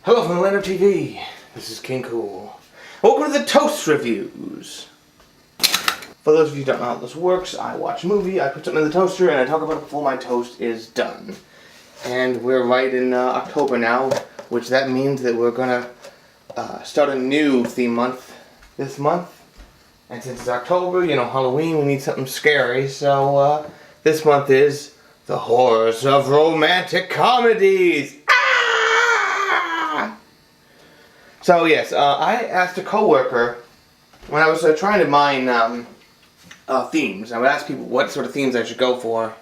Hello from the land of TV. This is King Cool. Welcome to the Toast Reviews. For those of you who don't know how this works, I watch a movie, I put something in the toaster, and I talk about it before my toast is done. And we're right in October now, which that means that we're gonna start a new theme month this month. And since it's October, you know, Halloween, we need something scary, so this month is the horrors of romantic comedies. So yes, I asked a coworker when I was trying to mine themes. I would ask people what sort of themes I should go for,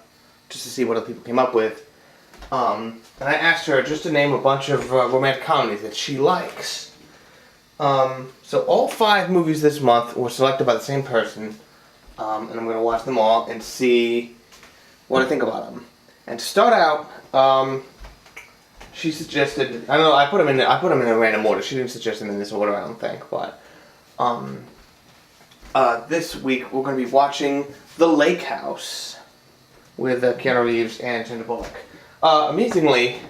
just to see what other people came up with. And I asked her just to name a bunch of romantic comedies that she likes. So all 5 movies this month were selected by the same person, and I'm going to watch them all and see what I think about them. And to start out, she suggested, I don't know, I put them in a random order. She didn't suggest them in this order, I don't think, but this week we're going to be watching The Lake House with Keanu Reeves and Sandra Bullock. Amazingly,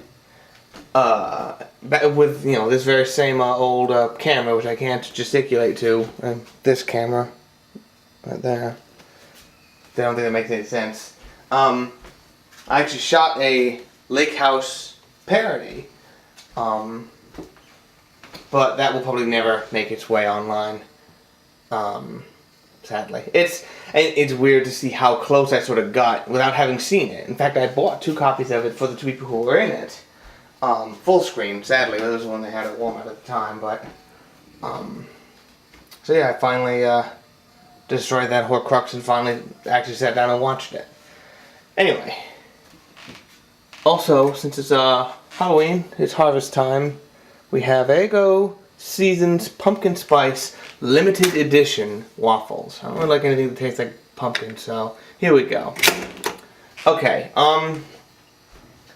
with, you know, this very same old camera, which I can't gesticulate to, and this camera right there. I don't think that makes any sense. I actually shot a Lake House parody, but that will probably never make its way online, sadly. It's weird to see how close I sort of got without having seen it. In fact, I bought 2 copies of it for the 2 people who were in it. Full screen, sadly. That was the one they had at Walmart at the time, but, so yeah, I finally, destroyed that Horcrux and finally actually sat down and watched it. Anyway. Also, since it's, Halloween, it's harvest time, we have Eggo Seasons Pumpkin Spice Limited Edition waffles. I don't really like anything that tastes like pumpkin, so here we go. Okay, The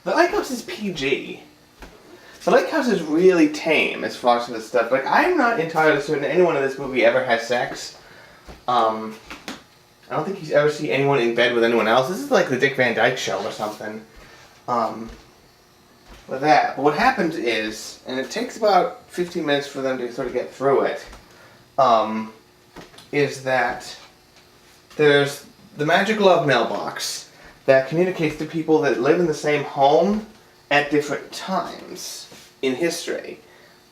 Lake House is PG. The Lake House is really tame as far as this stuff. Like, I'm not entirely certain that anyone in this movie ever has sex. I don't think you ever see anyone in bed with anyone else. This is like the Dick Van Dyke Show or something. With that. But what happens is, and it takes about 15 minutes for them to sort of get through it, is that there's the magic love mailbox that communicates to people that live in the same home at different times in history.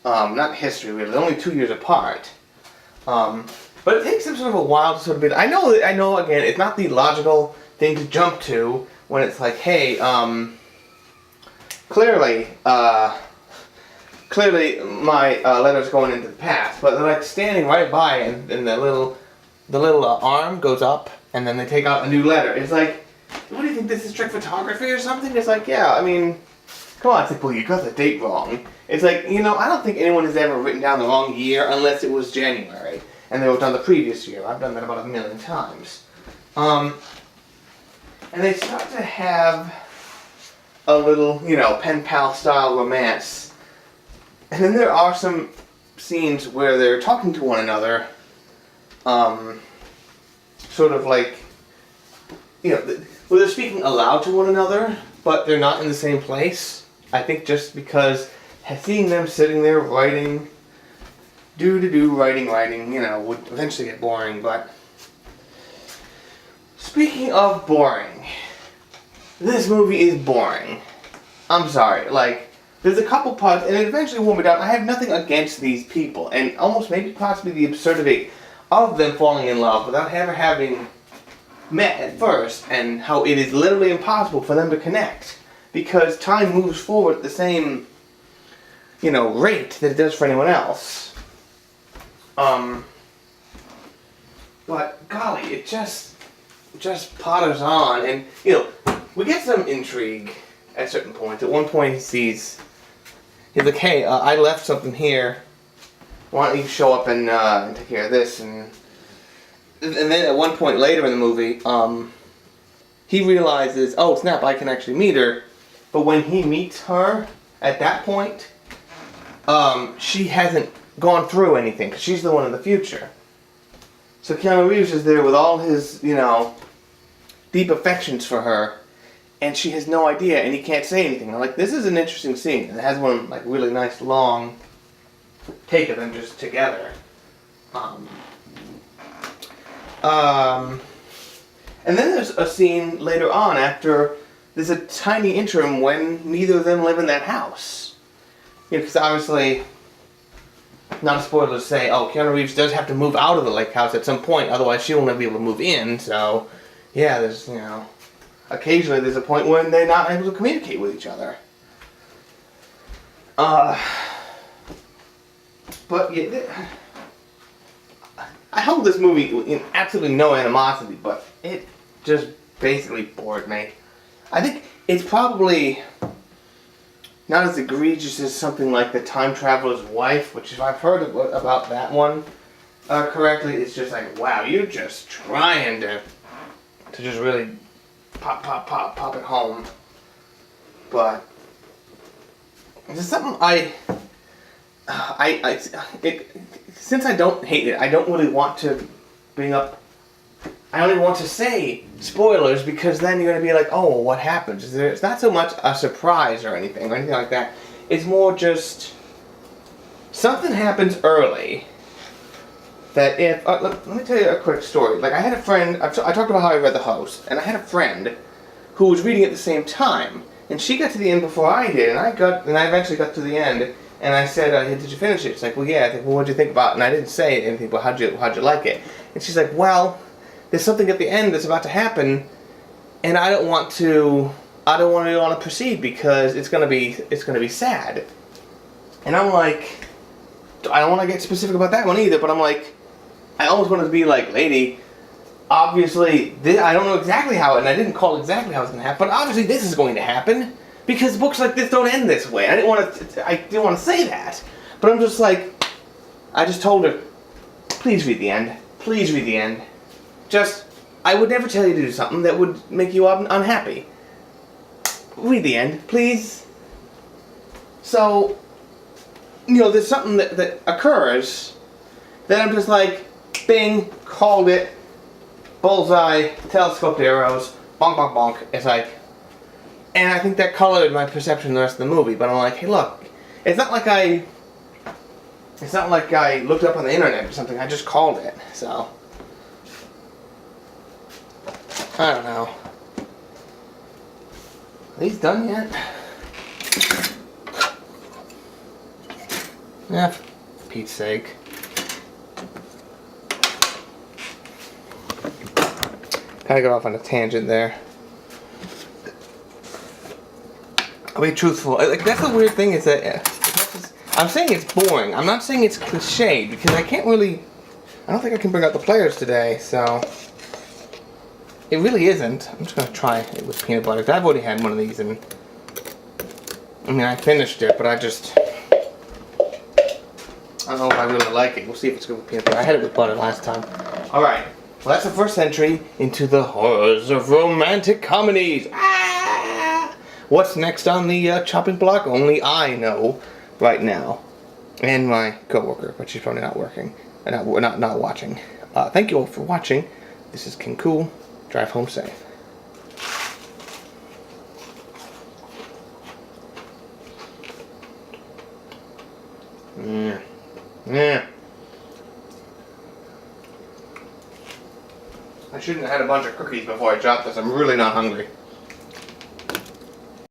Not history, really, they're only 2 years apart. But it takes them sort of a while to sort of be, I know, again, it's not the logical thing to jump to when it's like, hey, clearly my letter's going into the past, but they're like standing right by and the little arm goes up and then they take out a new letter. It's like, what do you think, this is trick photography or something? It's like, yeah, I mean, come on, it's like, well, you got the date wrong. It's like, you know, I don't think anyone has ever written down the wrong year unless it was January and they wrote down the previous year. I've done that about 1,000,000 times. And they start to have a little, you know, pen pal style romance. And then there are some scenes where they're talking to one another, sort of like, you know, where they're speaking aloud to one another, but they're not in the same place. I think just because seeing them sitting there writing, writing, you know, would eventually get boring, but speaking of boring, this movie is boring. I'm sorry, like, there's a couple parts, and it eventually wore me down. I have nothing against these people, and almost maybe possibly the absurdity of them falling in love without ever having met at first, and how it is literally impossible for them to connect, because time moves forward at the same, you know, rate that it does for anyone else. But golly, it just potters on, and, you know, we get some intrigue at certain points. At one point he's like, hey, I left something here. Why don't you show up and take care of this? And then at one point later in the movie, he realizes, oh snap, I can actually meet her. But when he meets her, at that point, she hasn't gone through anything, because she's the one in the future. So Keanu Reeves is there with all his, you know, deep affections for her, and she has no idea, and he can't say anything. I'm like, this is an interesting scene. And it has one like really nice long take of them just together. And then there's a scene later on after there's a tiny interim when neither of them live in that house. You know, because obviously, not a spoiler to say, oh, Keanu Reeves does have to move out of the lake house at some point, otherwise she will never be able to move in. So, yeah, there's, you know, occasionally there's a point when they're not able to communicate with each other. But yeah, I hold this movie in absolutely no animosity, but it just basically bored me. I think it's probably not as egregious as something like The Time Traveler's Wife, which if I've heard about that one correctly, it's just like, wow, you're just trying to just really pop it home. But there's something since I don't hate it, I don't really want to bring up. I don't even want to say spoilers because then you're going to be like, oh, what happens? It's not so much a surprise or anything like that. It's more just something happens early that if... let me tell you a quick story. Like, I had a friend... I talked about how I read The Host, and I had a friend who was reading at the same time, and she got to the end before I did, and I eventually got to the end, and I said, hey, did you finish it? She's like, well, yeah. I think, well, what'd you think about it? And I didn't say anything, well, how'd you like it? And she's like, well... there's something at the end that's about to happen, and I don't want to proceed because it's gonna be sad. And I'm like, I don't want to get specific about that one either, but I'm like, I almost wanted to be like, lady, obviously, I don't know exactly how, and I didn't call exactly how it's gonna happen, but obviously this is going to happen because books like this don't end this way. I didn't want to say that, but I'm just like, I just told her, please read the end. Please read the end. Just, I would never tell you to do something that would make you unhappy. Read the end, please. So, you know, there's something that occurs that I'm just like, bing, called it, bullseye, telescoped arrows, bonk, bonk, bonk. It's like, and I think that colored my perception of the rest of the movie, but I'm like, hey, look, it's not like I looked up on the internet or something, I just called it, so... I don't know. Are these done yet? Yeah, for Pete's sake. Kinda got off on a tangent there. I'll be truthful. Like, that's the weird thing is that I'm saying it's boring. I'm not saying it's cliched because I can't really. I don't think I can bring out the players today, so. It really isn't. I'm just going to try it with peanut butter. I've already had one of these and... I mean, I finished it, but I don't know if I really like it. We'll see if it's good with peanut butter. I had it with butter last time. Alright. Well, that's the first entry into the horrors of romantic comedies. Ah! What's next on the chopping block? Only I know right now. And my coworker, but she's probably not working. Not watching. Thank you all for watching. This is King Cool. Drive home safe. Yeah. I shouldn't have had a bunch of cookies before I dropped this. I'm really not hungry.